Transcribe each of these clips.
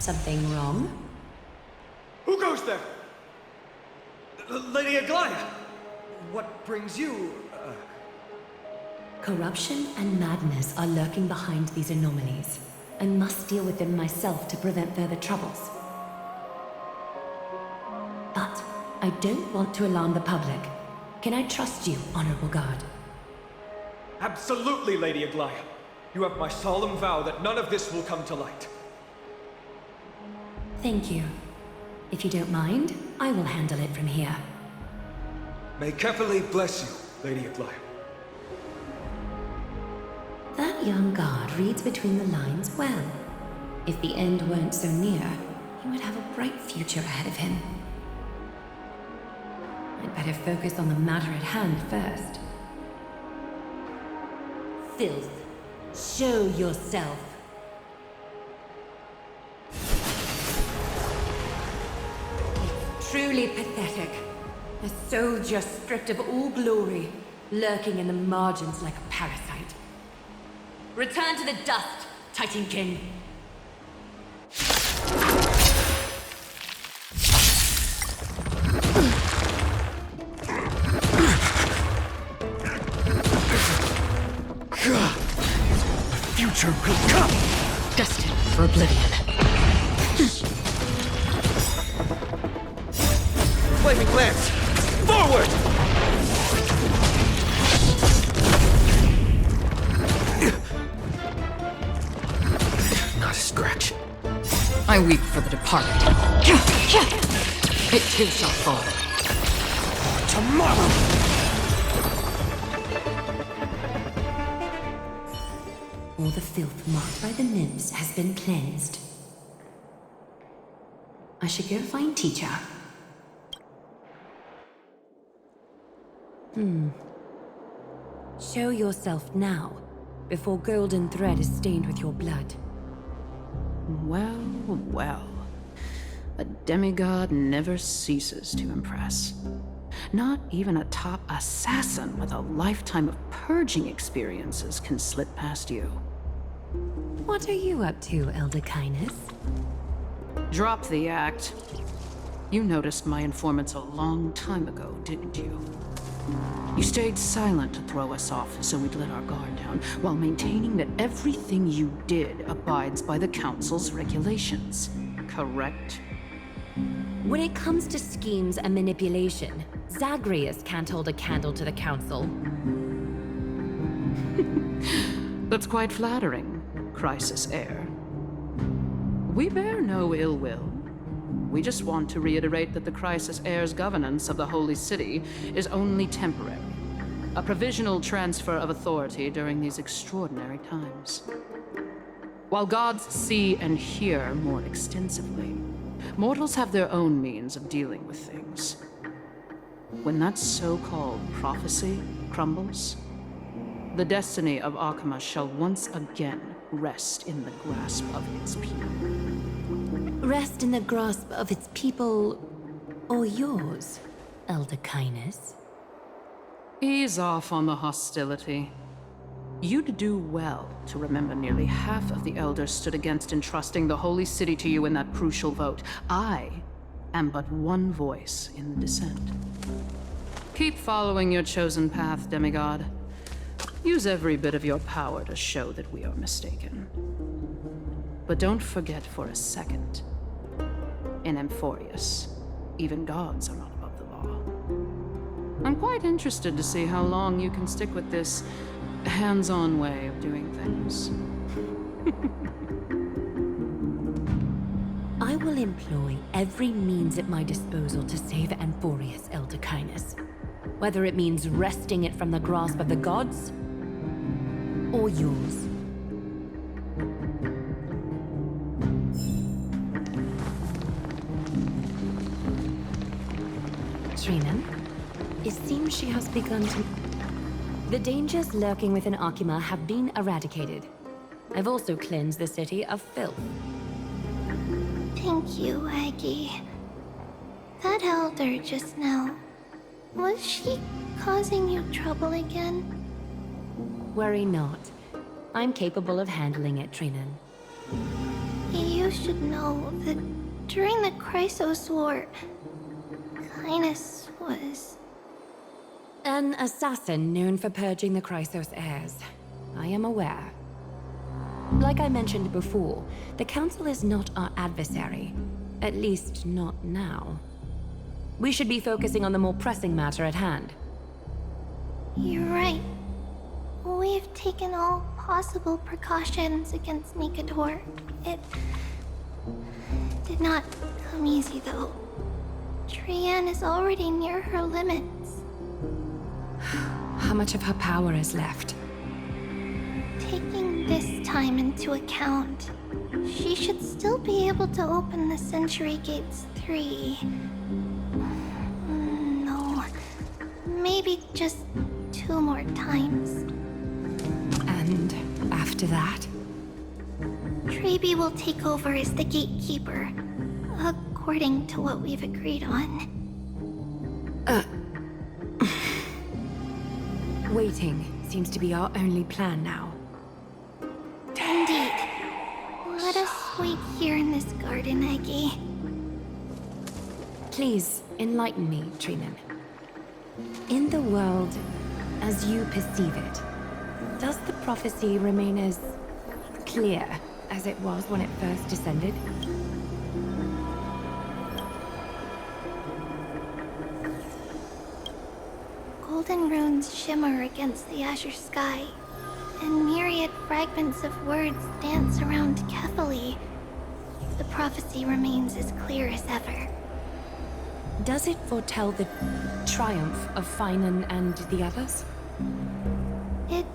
Something wrong? Who goes there? Lady Aglaya! What brings you, Corruption and madness are lurking behind these anomalies. I must deal with them myself to prevent further troubles. But I don't want to alarm the public. Can I trust you, Honorable Guard? Absolutely, Lady Aglaya. You have my solemn vow that none of this will come to light. Thank you. If you don't mind, I will handle it from here. May Kefali bless you, Lady Aglaya. That young guard reads between the lines well. If the end weren't so near, he would have a bright future ahead of him. I'd better focus on the matter at hand first. Filth, show yourself. It's truly pathetic. A soldier stripped of all glory, lurking in the margins like a parasite. Return to the dust, Titan King. The future will come! Destined for oblivion. Flaming lance! Forward! Not a scratch. I weep for the departed. It too shall fall. Tomorrow! All the filth marked by the nymphs has been cleansed. I should go find teacher. Show yourself now, before golden thread is stained with your blood. Well, well. A demigod never ceases to impress. Not even a top assassin with a lifetime of purging experiences can slip past you. What are you up to, Elder Kindness? Drop the act. You noticed my informants a long time ago, didn't you? You stayed silent to throw us off so we'd let our guard down, while maintaining that everything you did abides by the Council's regulations. Correct? When it comes to schemes and manipulation, Zagreus can't hold a candle to the Council. That's quite flattering, Crisis Heir. We bear no ill will. We just want to reiterate that the Crisis Heir's governance of the Holy City is only temporary. A provisional transfer of authority during these extraordinary times. While gods see and hear more extensively, mortals have their own means of dealing with things. When that so-called prophecy crumbles, the destiny of Akama shall once again rest in the grasp of its people. Rest in the grasp of its people, or yours, Elder Kindness. Ease off on the hostility. You'd do well to remember nearly half of the elders stood against entrusting the Holy City to you in that crucial vote. I am but one voice in the dissent. Keep following your chosen path, demigod. Use every bit of your power to show that we are mistaken. But don't forget for a second, in Amphorius, even gods are not above the law. I'm quite interested to see how long you can stick with this hands-on way of doing things. I will employ every means at my disposal to save Amphorius, Elder Kindness. Whether it means wresting it from the grasp of the gods, or yours. Trinan, it seems she has begun to... The dangers lurking within Akima have been eradicated. I've also cleansed the city of filth. Thank you, Aggie. That elder just now, was she causing you trouble again? Worry not. I'm capable of handling it, Trinan. You should know that during the Chrysos War, Kynes was... An assassin known for purging the Chrysos heirs. I am aware. Like I mentioned before, the Council is not our adversary. At least, not now. We should be focusing on the more pressing matter at hand. You're right. We've taken all possible precautions against Mikador. It did not come easy, though. Trienne is already near her limits. How much of her power is left? Taking this time into account, she should still be able to open the Century Gates 3. No, maybe just 2 more times. And after that? Trebi will take over as the gatekeeper, according to what we've agreed on. Waiting seems to be our only plan now. Indeed. Let us wait here in this garden, Eggie. Please, enlighten me, Trinan. In the world, as you perceive it, does the prophecy remain as clear as it was when it first descended? Golden runes shimmer against the azure sky, and myriad fragments of words dance around Kethely. The prophecy remains as clear as ever. Does it foretell the triumph of Finan and the others? It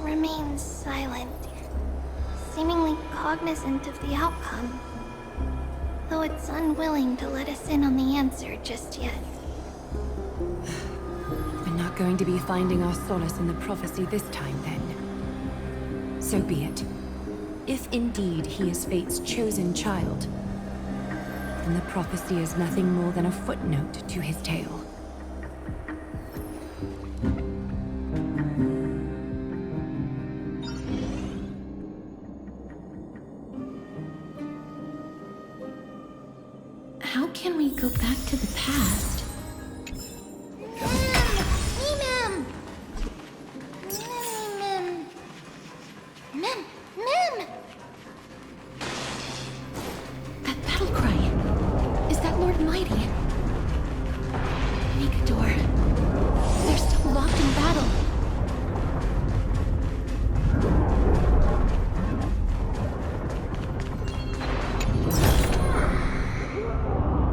remains silent, seemingly cognizant of the outcome, though it's unwilling to let us in on the answer just yet. We're not going to be finding our solace in the prophecy this time, then. So be it. If indeed he is Fate's chosen child, then the prophecy is nothing more than a footnote to his tale. How can we go back to the past? That battle cry. Is that Lord Mighty? Mikador. They're still locked in battle.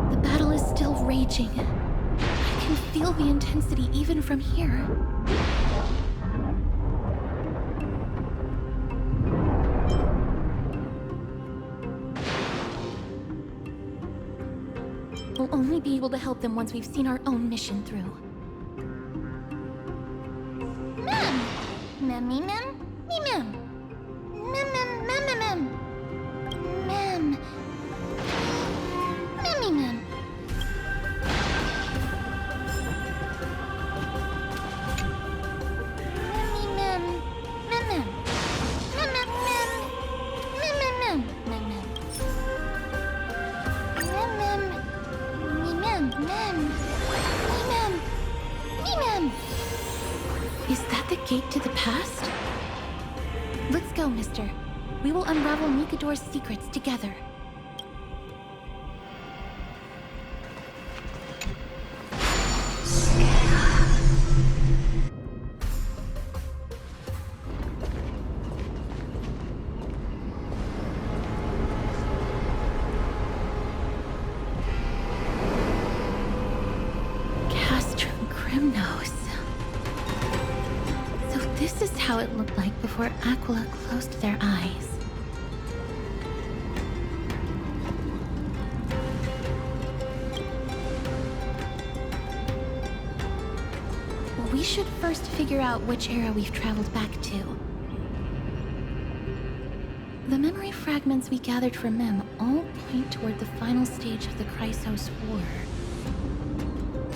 The battle is still raging. I can feel the intensity even from here. We'll only be able to help them once we've seen our own mission through. Mem! Memmy mem? Me mem! Mem mem mem mem mem! Mem! Memmy mem! Memmy mem! Mem mem! Mem mem mem! Mem mem mem! Mem mem! Mem mem! Mem! Mem! Mem! Is that the gate to the past? Let's go, mister. We will unravel Mikador's secrets together. So this is how it looked like before Aquila closed their eyes. We should first figure out which era we've traveled back to. The memory fragments we gathered from Mem all point toward the final stage of the Chrysos War.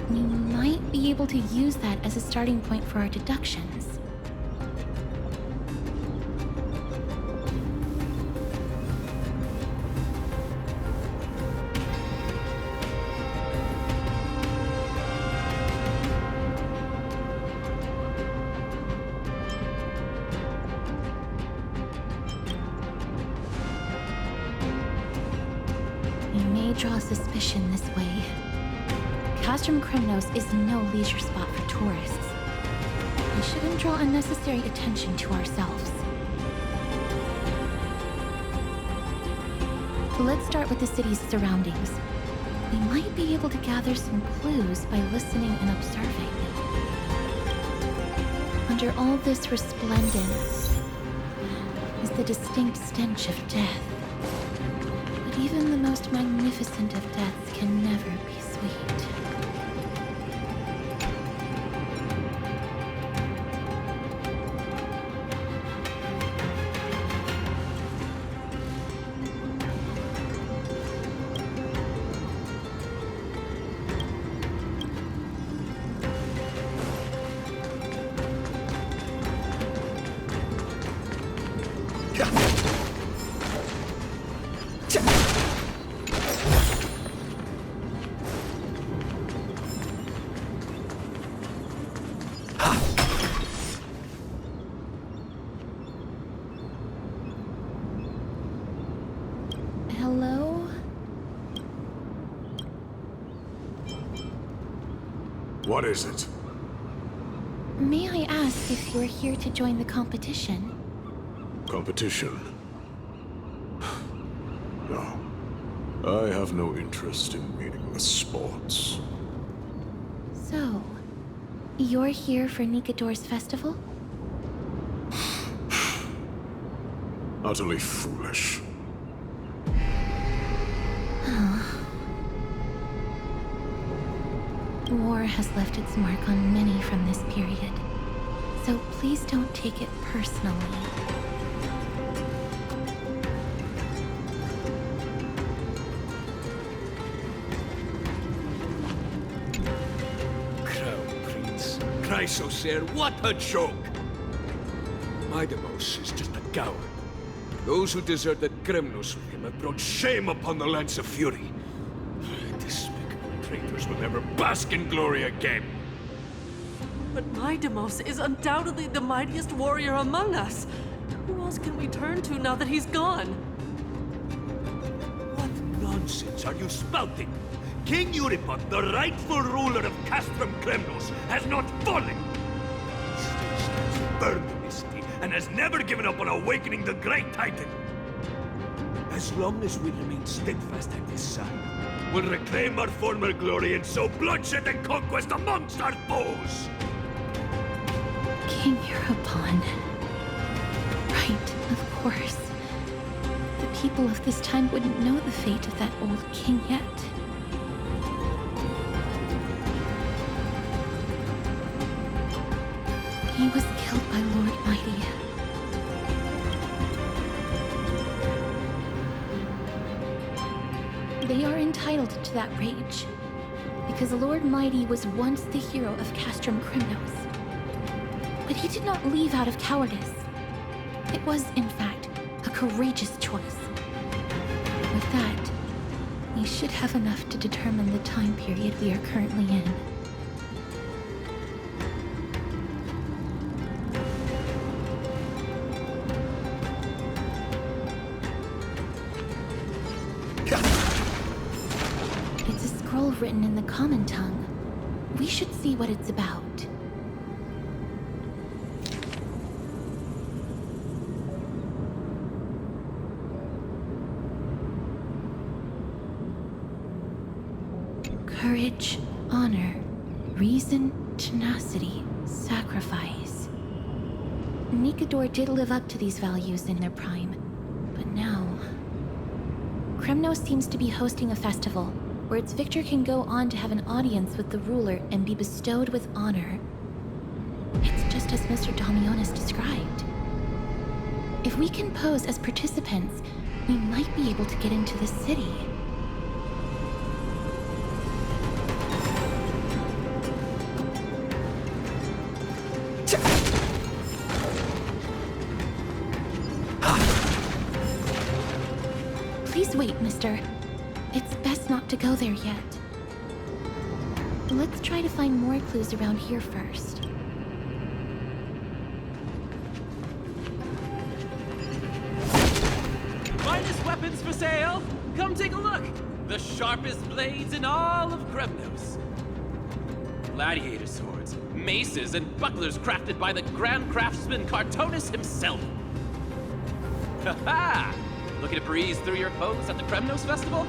We might be able to use that as a starting point for our deductions. draw suspicion this way. Castrum Kremnos is no leisure spot for tourists. We shouldn't draw unnecessary attention to ourselves. Let's start with the city's surroundings. We might be able to gather some clues by listening and observing. Under all this resplendence is the distinct stench of death. But even the most magnificent of deaths can never be sweet. Hello? What is it? May I ask if you're here to join the competition? Competition? No. I have no interest in meaningless sports. So, you're here for Nikador's festival? Utterly foolish. War has left its mark on many from this period, so please don't take it personally. Crown Prince. Chrysocer, what a joke! Midamos is just a coward. Those who deserted Kremnos with him have brought shame upon the Lance of Fury. Despicable traitors will never bask in glory again. But Midamos is undoubtedly the mightiest warrior among us. Who else can we turn to now that he's gone? What nonsense are you spouting? King Euripon, the rightful ruler of Castrum Kremnos, has not fallen. He still stands firm in his city and has never given up on awakening the great Titan. As long as we remain steadfast at his side, we'll reclaim our former glory and sow bloodshed and conquest amongst our foes. King Euripon. Right, of course. The people of this time wouldn't know the fate of that old king yet. He was killed by Lord Mighty. They are entitled to that rage, because Lord Mighty was once the hero of Castrum Kremnos. But he did not leave out of cowardice. It was, in fact, a courageous choice. With that, we should have enough to determine the time period we are currently in. It's a scroll written in the common tongue. We should see what it's about. Courage, honor, reason, tenacity, sacrifice. Nikador did live up to these values in their prime, but now... Kremnos seems to be hosting a festival, where its victor can go on to have an audience with the ruler and be bestowed with honor. It's just as Mr. Damionis described. If we can pose as participants, we might be able to get into the city. Please wait, mister. It's best not to go there yet. Let's try to find more clues around here first. Finest weapons for sale! Come take a look! The sharpest blades in all of Kremnos. Gladiator swords, maces, and bucklers crafted by the Grand Craftsman Cartonis himself. Ha-ha! Looking to breeze through your foes at the Kremnos Festival?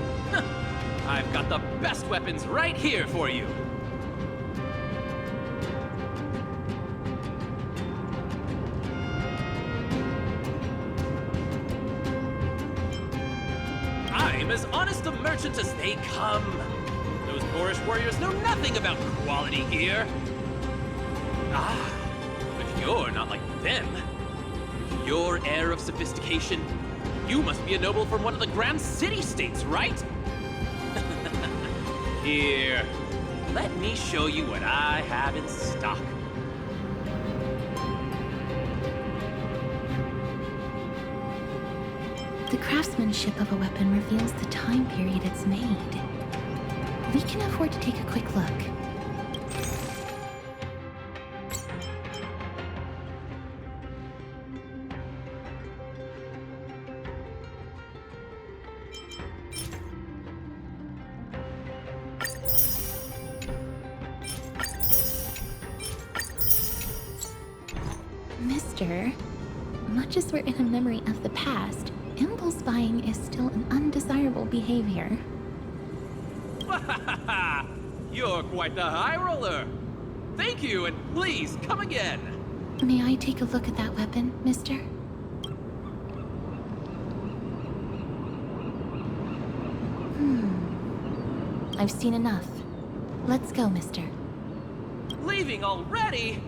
I've got the best weapons right here for you. I'm as honest a merchant as they come. Those boorish warriors know nothing about quality gear. Ah, but you're not like them. Your air of sophistication, you must be a noble from one of the Grand City-States, right? Here, let me show you what I have in stock. The craftsmanship of a weapon reveals the time period it's made. We can afford to take a quick look. Mister, much as we're in a memory of the past, impulse buying is still an undesirable behavior. You're quite the high roller. Thank you, and please come again. May I take a look at that weapon, mister? I've seen enough. Let's go, mister. Leaving already?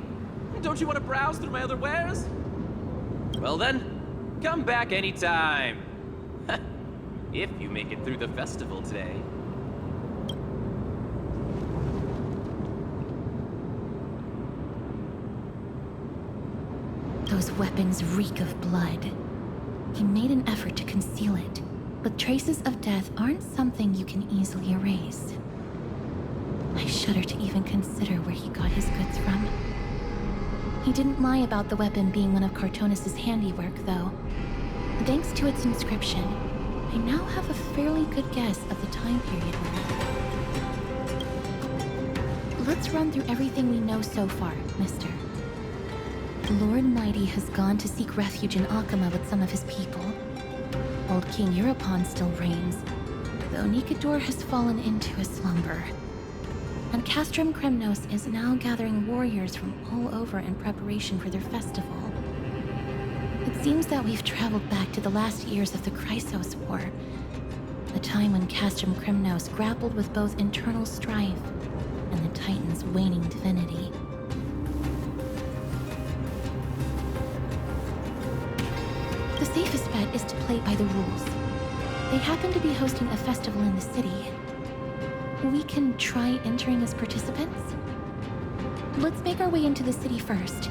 Don't you want to browse through my other wares? Well then, come back anytime. If you make it through the festival today. Those weapons reek of blood. He made an effort to conceal it, but traces of death aren't something you can easily erase. I shudder to even consider where he got his goods from. He didn't lie about the weapon being one of Cartonis' handiwork, though. Thanks to its inscription, I now have a fairly good guess of the time period we're in. Let's run through everything we know so far, mister. Lord Mighty has gone to seek refuge in Akama with some of his people. Old King Europon still reigns, though Nikador has fallen into a slumber. And Castrum Kremnos is now gathering warriors from all over in preparation for their festival. It seems that we've traveled back to the last years of the Chrysos War, the time when Castrum Kremnos grappled with both internal strife and the Titan's waning divinity. The safest bet is to play by the rules. They happen to be hosting a festival in the city. We can try entering as participants? Let's make our way into the city first.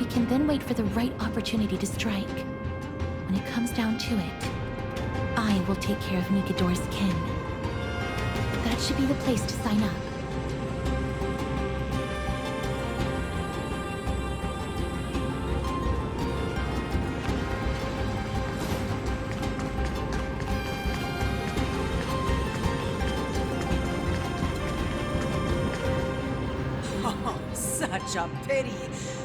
We can then wait for the right opportunity to strike. When it comes down to it, I will take care of Nikador's kin. That should be the place to sign up. Such a pity.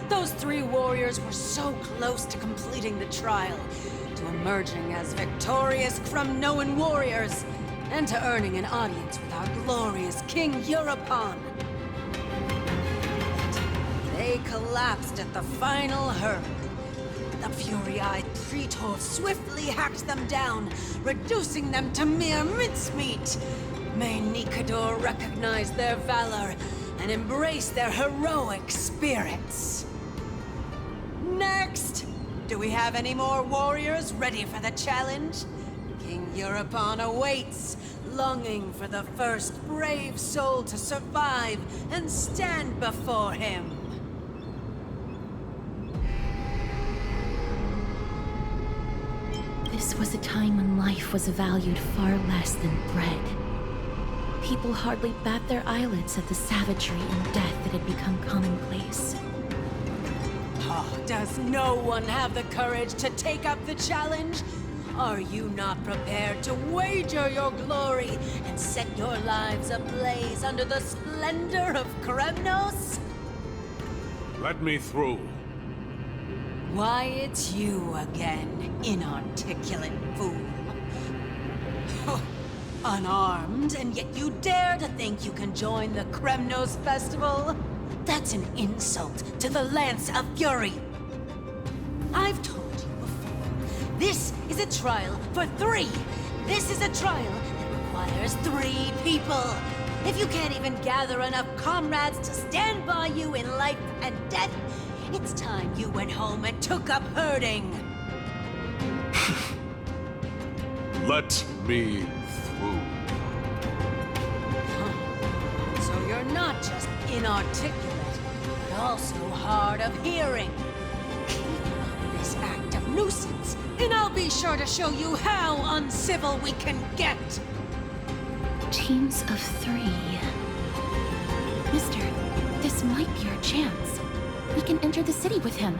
Those three warriors were so close to completing the trial, to emerging as victorious Kremnoan warriors, and to earning an audience with our glorious King Europon. They collapsed at the final hurdle. The fury-eyed Praetor swiftly hacked them down, reducing them to mere mincemeat. May Nikador recognize their valor and embrace their heroic spirits. Next! Do we have any more warriors ready for the challenge? King Europon awaits, longing for the first brave soul to survive and stand before him. This was a time when life was valued far less than bread. People hardly bat their eyelids at the savagery and death that had become commonplace. Oh, does no one have the courage to take up the challenge? Are you not prepared to wager your glory and set your lives ablaze under the splendor of Kremnos? Let me through. Why, it's you again, inarticulate fool. Unarmed, and yet you dare to think you can join the Kremnos festival? That's an insult to the Lance of Fury. I've told you before, this is a trial for 3. This is a trial that requires 3 people. If you can't even gather enough comrades to stand by you in life and death, it's time you went home and took up herding. Let me through. So you're not just inarticulate, but also hard of hearing. Keep up this act of nuisance, and I'll be sure to show you how uncivil we can get. Teams of 3. Mister, this might be our chance. We can enter the city with him.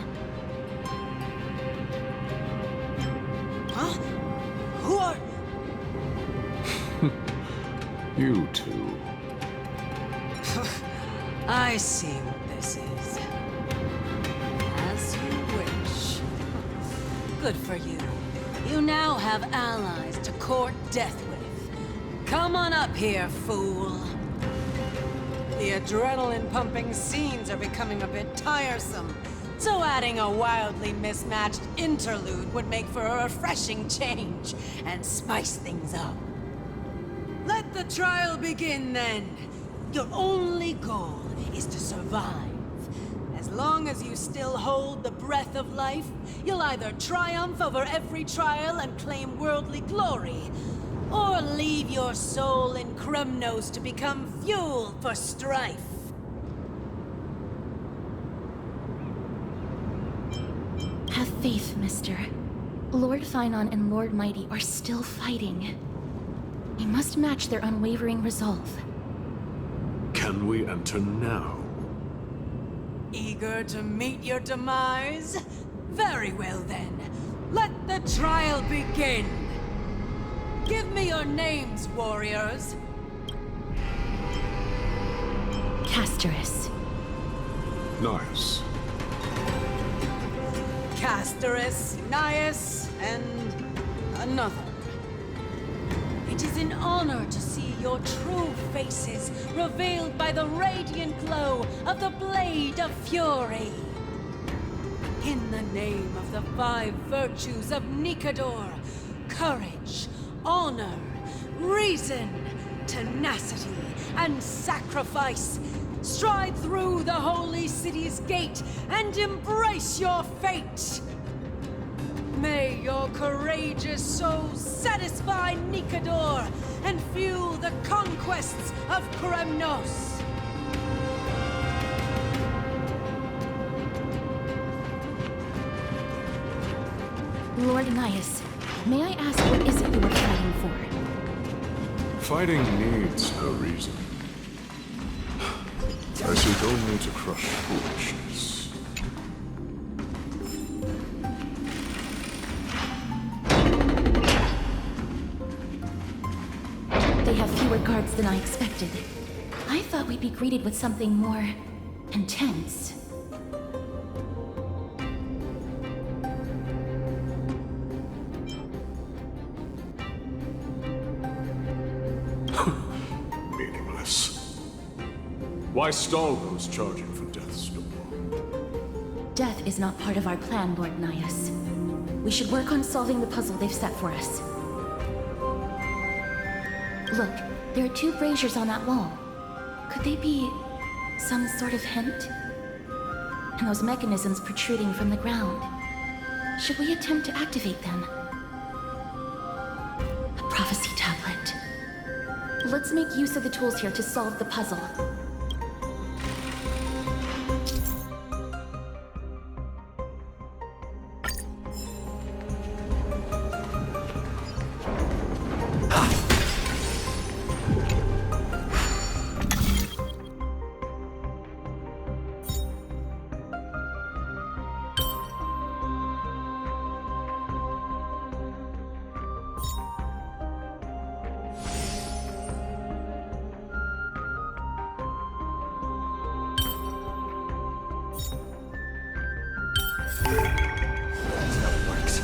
Huh? Who are... You two. I see what this is. As you wish. Good for you. You now have allies to court death with. Come on up here, fool. The adrenaline-pumping scenes are becoming a bit tiresome, so adding a wildly mismatched interlude would make for a refreshing change and spice things up. Let the trial begin, then. Your only goal is to survive. As long as you still hold the breath of life, you'll either triumph over every trial and claim worldly glory, or leave your soul in Kremnos to become fuel for strife. Have faith, mister. Lord Finon and Lord Mighty are still fighting. We must match their unwavering resolve. Can we enter now? Eager to meet your demise? Very well then. Let the trial begin. Give me your names, warriors. Castorus. Nice. Castorus, Nias, and another. It is an honor to see your true faces revealed by the radiant glow of the Blade of Fury. In the name of the 5 virtues of Nikador, courage, honor, reason, tenacity, and sacrifice, stride through the holy city's gate and embrace your fate. May your courageous souls satisfy Nikador and fuel the conquests of Kremnos. Lord Nias, may I ask what is it you are fighting for? Fighting needs no reason. I seek only to crush foolishness. They have fewer guards than I expected. I thought we'd be greeted with something more intense. Meaningless. Why stall those charging for death's door? Death is not part of our plan, Lord Nias. We should work on solving the puzzle they've set for us. Look, there are 2 braziers on that wall. Could they be some sort of hint? And those mechanisms protruding from the ground. Should we attempt to activate them? A prophecy tablet. Let's make use of the tools here to solve the puzzle. That's how it works.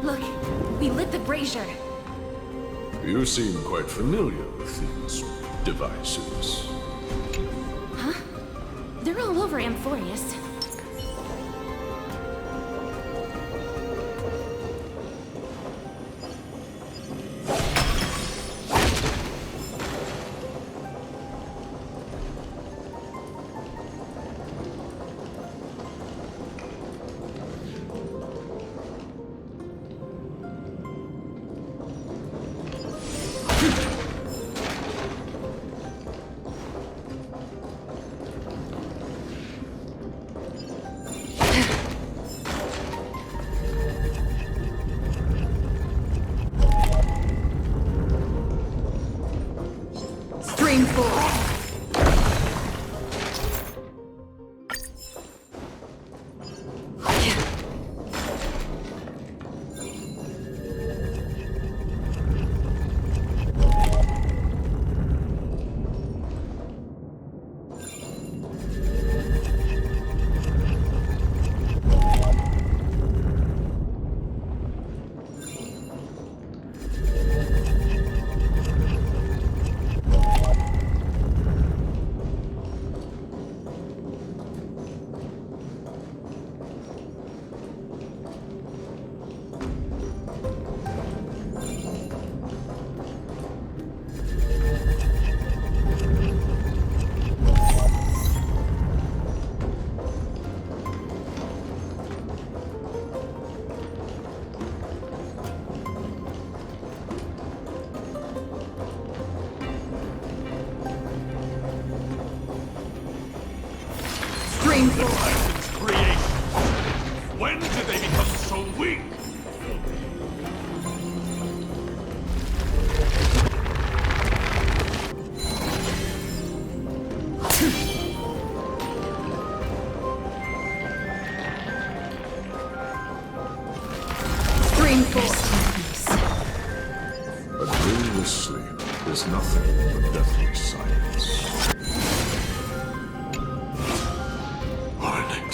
Look, we lit the brazier. You seem quite familiar with these devices. Huh? They're all over Amphorius. Titans' creation. When did they become so weak? A dreamless sleep is nothing but deathly silence. Arnix.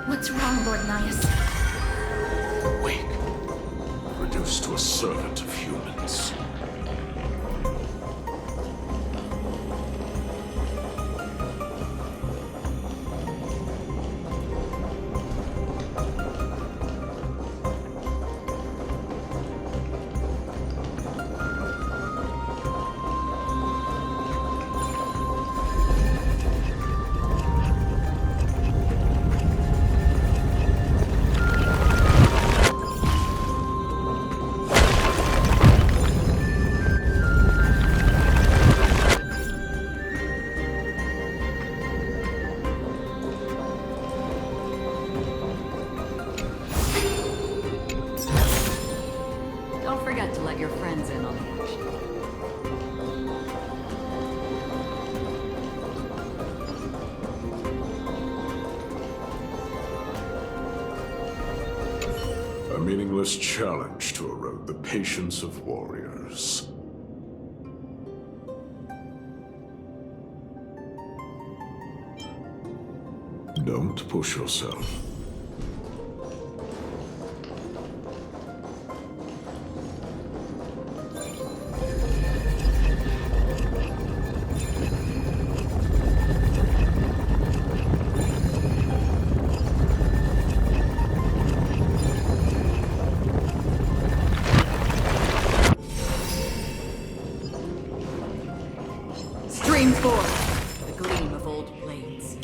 What's wrong, Lord Nias? Weak. Reduced to a servant of humans. Don't forget to let your friends in on the action. A meaningless challenge to erode the patience of warriors. Don't push yourself. Stream forth, the gleam of old blades.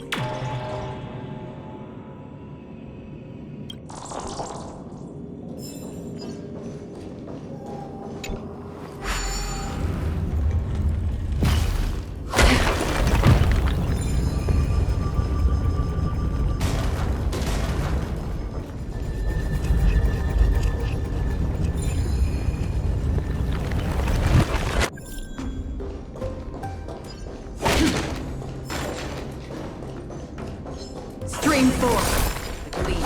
Stream forth, the gleam of old blades.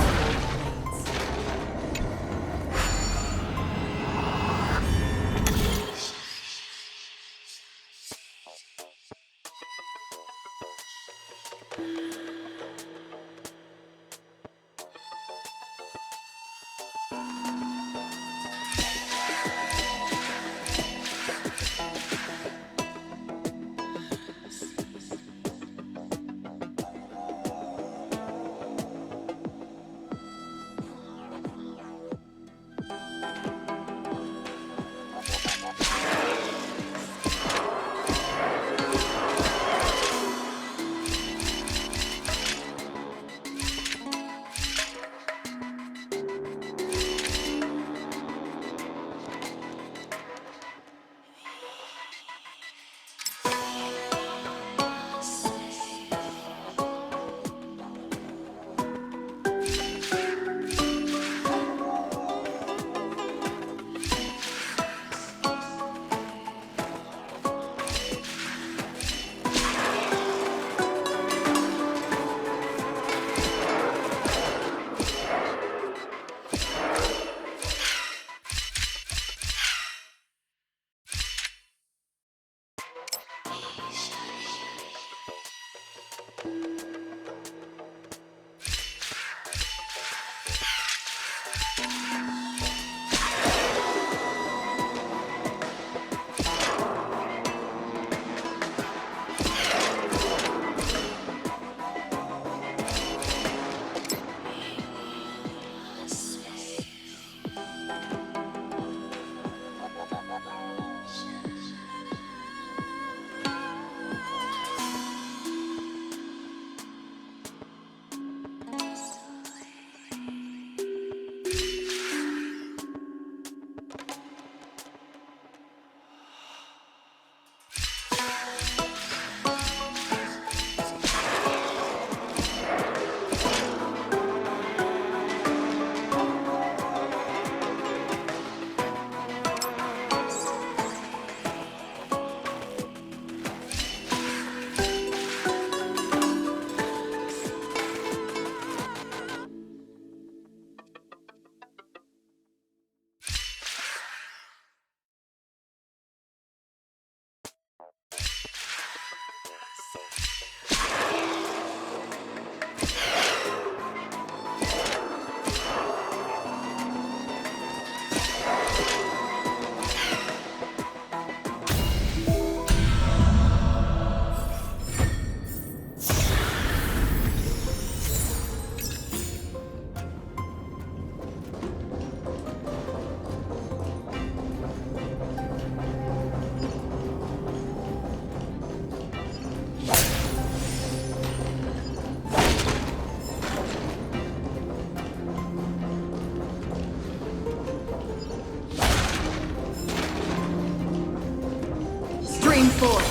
Stream forth.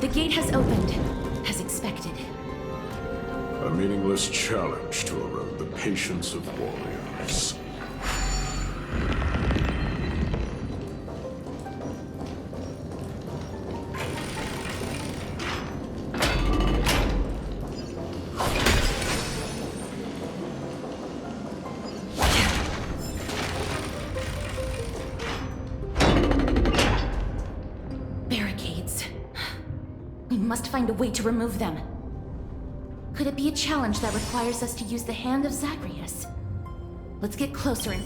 The gate has opened, as expected. A meaningless challenge to erode the patience of warriors. Barricades. We must find a way to remove them. Could it be a challenge that requires us to use the hand of Zagreus? Let's get closer and...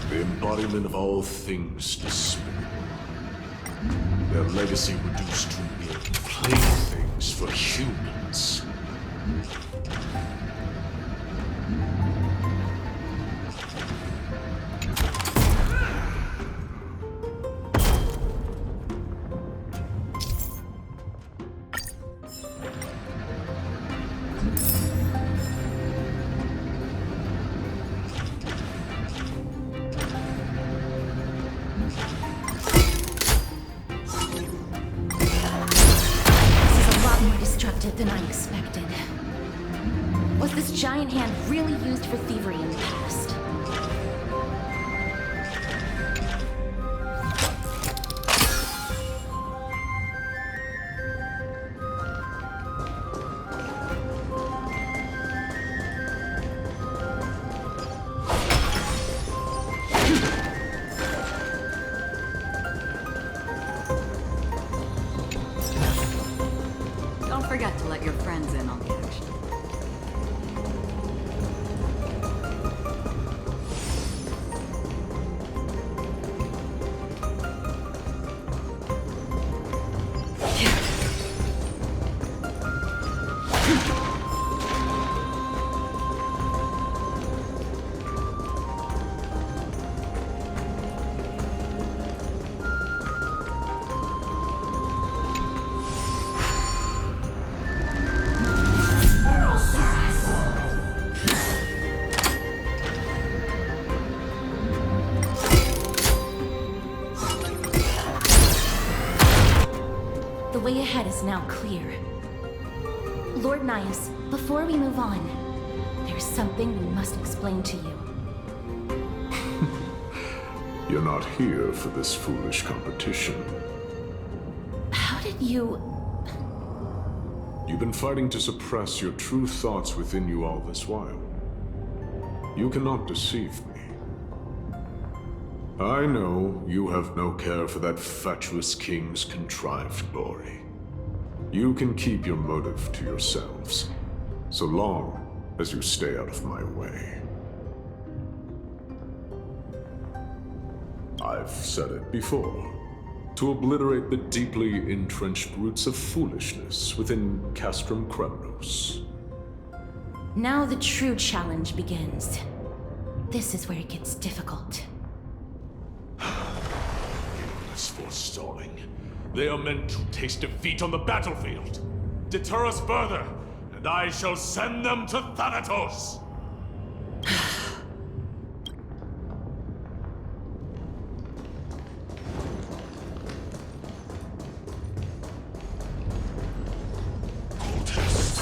The embodiment of all things despicable. Their legacy reduced to mere playthings for humans. Than I expected. Was this giant hand really used for thievery in the past? Don't forget to let your friends in on the action. now clear. Lord Nias, before we move on, there's something we must explain to you. You're not here for this foolish competition. How did you... You've been fighting to suppress your true thoughts within you all this while. You cannot deceive me. I know you have no care for that fatuous king's contrived glory. You can keep your motive to yourselves, so long as you stay out of my way. I've said it before. To obliterate the deeply entrenched roots of foolishness within Castrum Kremnos. Now the true challenge begins. This is where it gets difficult. This forestalling. They are meant to taste defeat on the battlefield. Deter us further, and I shall send them to Thanatos!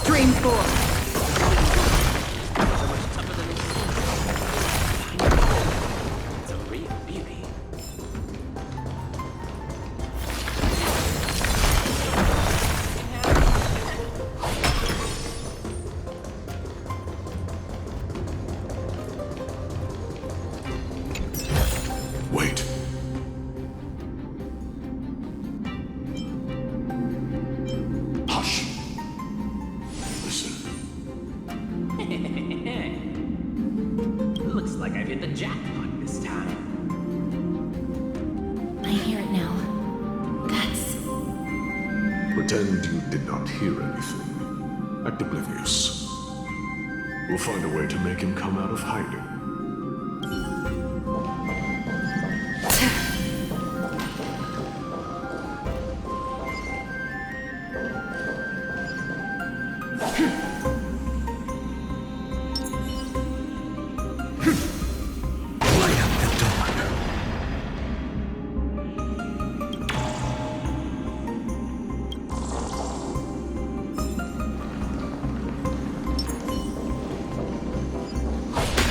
Stream 4. So much tougher than they seem. It's a real beauty. Wait. Hush. Listen. Looks like I've hit the jackpot this time. I hear it now. That's... Pretend you did not hear anything. Act oblivious. We'll find a way to make him come out of hiding.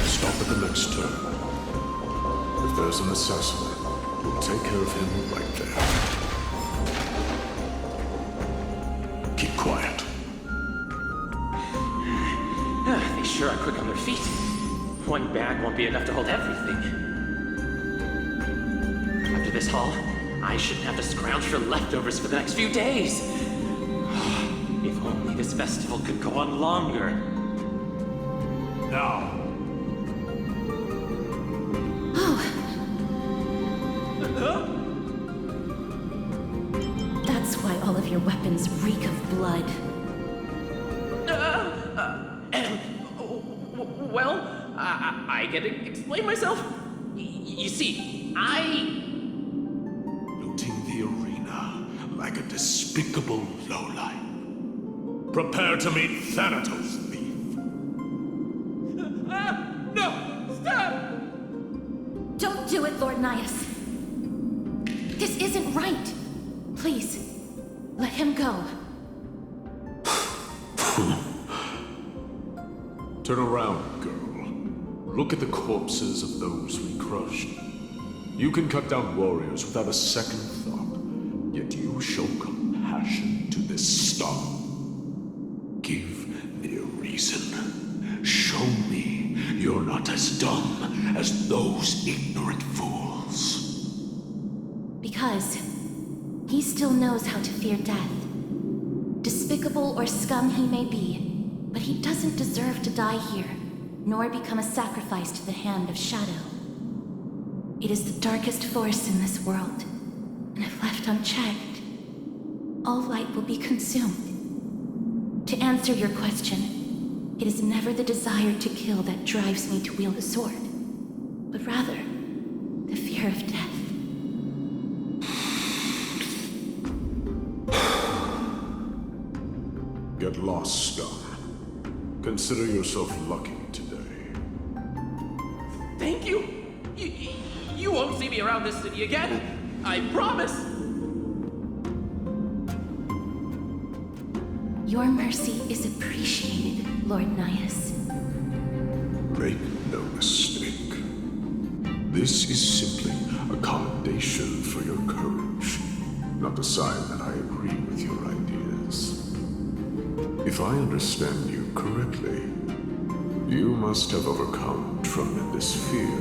Stop at the next turn. If there's an assassin, we'll take care of him right there. Keep quiet. They sure are quick on their feet. One bag won't be enough to hold everything. After this haul, I shouldn't have to scrounge for leftovers for the next few days. If only this festival could go on longer. Now. That's why all of your weapons reek of blood. Well, I get to explain myself. You see, Looting the arena like a despicable lowlife. Prepare to meet Thanatos, thief. No! Stop! Don't do it, Lord Nias. This isn't right. Please, let him go. Turn around, girl. Look at the corpses of those we crushed. You can cut down warriors without a second thought, yet you show compassion to this scum. Give me a reason. Show me you're not as dumb as those ignorant fools. Because he still knows how to fear death. Despicable or scum he may be, but he doesn't deserve to die here, nor become a sacrifice to the hand of Shadow. It is the darkest force in this world, and if left unchecked, all light will be consumed. To answer your question, it is never the desire to kill that drives me to wield a sword, but rather the fear of death. Get lost, scum. Consider yourself lucky today. Thank you. You won't see me around this city again. I promise. Your mercy is appreciated, Lord Nias. Make no mistake. This is simply a commendation for your courage, not a sign that I agree with your ideas. If I understand you correctly, you must have overcome tremendous fear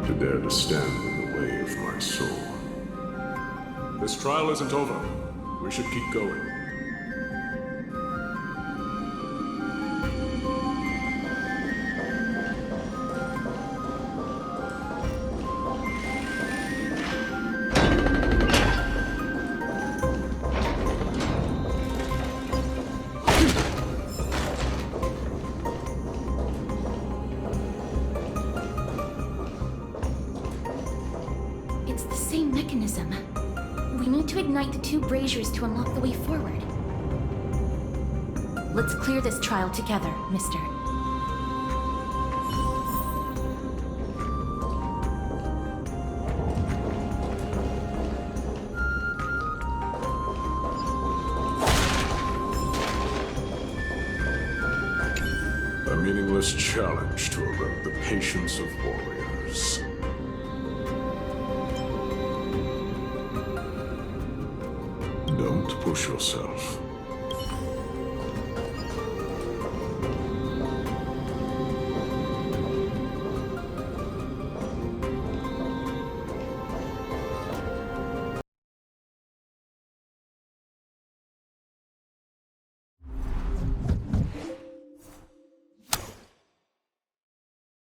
to dare to stand in the way of my soul. This trial isn't over. We should keep going. It's the same mechanism. We need to ignite the two braziers to unlock the way forward. Let's clear this trial together, mister. A meaningless challenge to erode the patience of warriors. Don't push yourself.